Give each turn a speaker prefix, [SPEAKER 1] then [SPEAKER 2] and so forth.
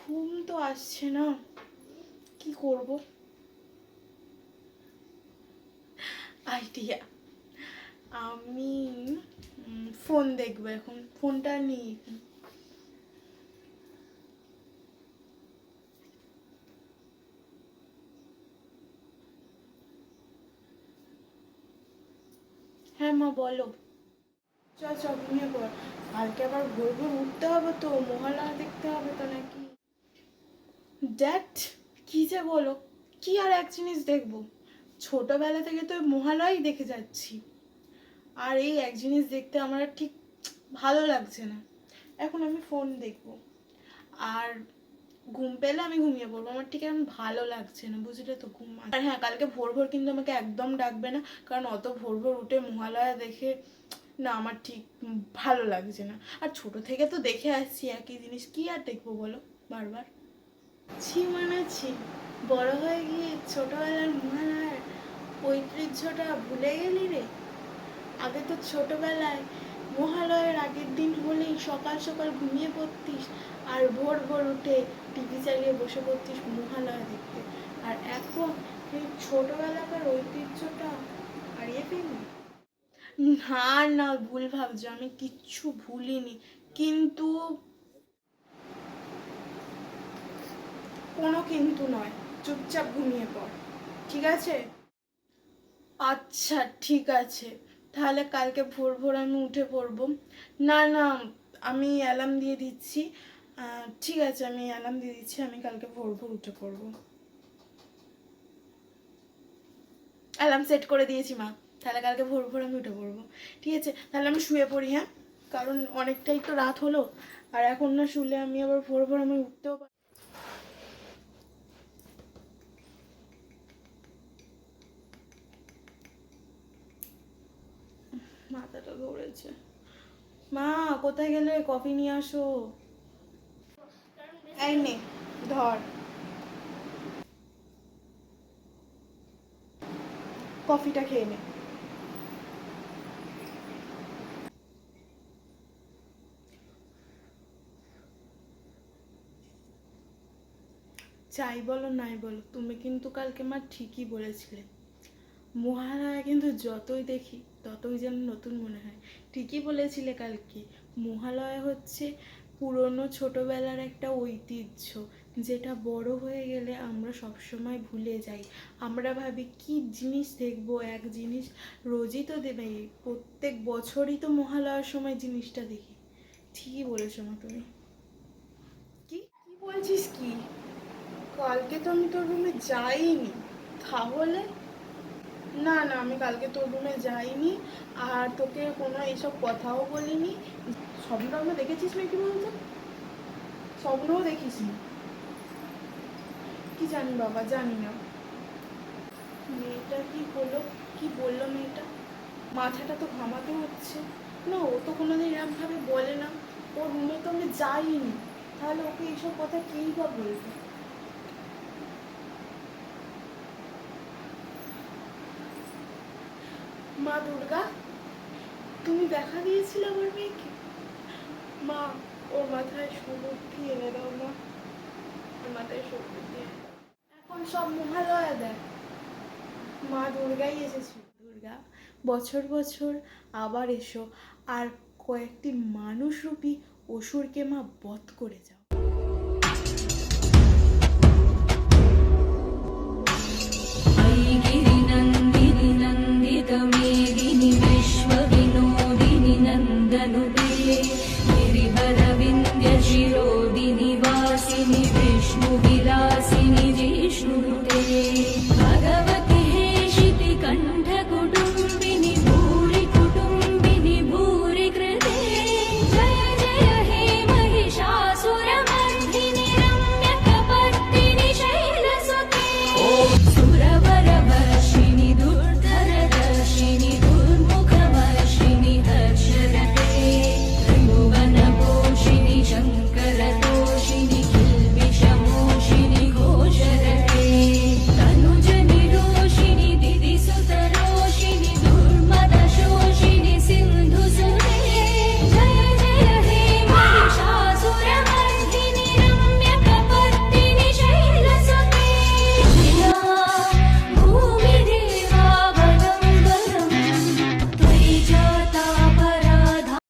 [SPEAKER 1] ঘুম তো আসছে না, কি করব? আইডিয়া, আমি ফোন দেখবো এখন। ফোনটা নিই। হ্যাঁ মা বলো। চ চ ঘুমিয়ে পড়, কালকে আবার ভোর ভোর উঠতে হবে তো, মহালয়া দেখতে হবে তো নাকি। দ্যাট কি যে বলো, কি আর এক জিনিস দেখবো? ছোটবেলা থেকে তো মহালয়াই দেখে যাচ্ছি, আর এই এক জিনিস দেখতে আমার আর ঠিক ভালো লাগছে না। এখন আমি ফোন দেখবো, আর ঘুম পেলে আমি ঘুমিয়ে পড়বো। আমার ঠিক এখন ভালো লাগছে না, বুঝলে তো, ঘুম। আর হ্যাঁ, কালকে ভোর ভোর কিন্তু আমাকে একদম ডাকবে না, কারণ অত ভোর ভোর উঠে মহালয়া দেখে না আমার ঠিক ভালো লাগছে না। আর ছোট থেকে তো দেখে আসছি একই জিনিস, কি আর দেখবো বলো বারবার। ছি মানে ছি, বড় হয়ে গিয়ে ছোটবেলার মহালয়ার ঐতিহ্যটা ভুলে গেলি রে। আগে তো ছোটবেলায় মহালয়ার আগের দিন হলেই সকাল সকাল ঘুমিয়ে পড়তিস, আর ভোর ভোর উঠে টিভি চালিয়ে বসে পড়তিস মহালয়া দেখতে। আর এখন এই ছোটবেলাকার ঐতিহ্যটা হারিয়ে ফেললি। না না, ভুল ভাবছো, আমি কিচ্ছু ভুলিনি, কিন্তু কোনো কিন্তু নয়, চুপচাপ ঘুমিয়ে পড়, ঠিক আছে? আচ্ছা ঠিক আছে, তাহলে কালকে ভোর ভোর আমি উঠে পড়বো। না না, আমি অ্যালার্ম দিয়ে দিচ্ছি। ঠিক আছে, আমি অ্যালার্ম দিয়ে দিচ্ছি, আমি কালকে ভোর ভোর উঠে পড়বো। অ্যালার্ম সেট করে দিয়েছি মা, তাহলে কালকে ভোর ভোর আমি উঠে পড়বো। ঠিক আছে, তাহলে আমি শুয়ে পড়ি, হ্যাঁ, কারণ অনেকটাই তো রাত হলো, আর এখন না শুলে আমি আবার ভোর ভোর আমি উঠতেও পারি। মাথাটা ধরেছে। মা কোথায় গেলে? কফি নিয়ে আসো। এই নে, ধর কফিটা, খেয়ে নে। যাই বলো নাই বলো, তুমি কিন্তু কালকে মা ঠিকই বলেছিলে। মহালয়া কিন্তু যতই দেখি ততই যেন নতুন মনে হয়। ঠিকই বলেছিলে কালকে, মহালয়া হচ্ছে পুরনো ছোটবেলার একটা ঐতিহ্য, যেটা বড় হয়ে গেলে আমরা সবসময় ভুলে যাই। আমরা ভাবি কি জিনিস দেখবো, এক জিনিস রোজই তো দেবে, প্রত্যেক বছরই তো মহালয়ার সময় জিনিসটা দেখি। ঠিকই বলেছো মা তুমি। কি কি বলছিস কি? কালকে তো আমি তোর রুমে যাইনি, তাহলে? না না, আমি কালকে তোর রুমে যাইনি, আর তোকে কোনো এইসব কথাও বলিনি। স্বপ্ন দেখেছিস নাকি বলতো? স্বপ্নও দেখিস নি? কি জানি বাবা, জানি না। মেয়েটা কি হলো, কি বললো মেয়েটা? মাথাটা তো ঘামাতে হচ্ছে। না, ও তো কোনোদিন এরকমভাবে বলে না। ওর রুমে তো আমি যাইনি, তাহলে ওকে এইসব কথা কেই বা বলবে? মা দুর্গা, তুমি দেখা দিয়েছিলে আমার মেয়েকে। মা, ওর মাথায় সুবুদ্ধি এনে দাও মা, ওর মাথায় সুবুদ্ধি এনে দাও। এখন সব মহালয়া দেয়, মা দুর্গাই এসেছে। দুর্গা, বছর বছর আবার এসো, আর কয়েকটি মানুষরূপী অসুরকে মা বধ করে যাও।
[SPEAKER 2] गिरिनन्दिनि नन्दितमेदिनि विश्वविनोदिनि नन्दनुते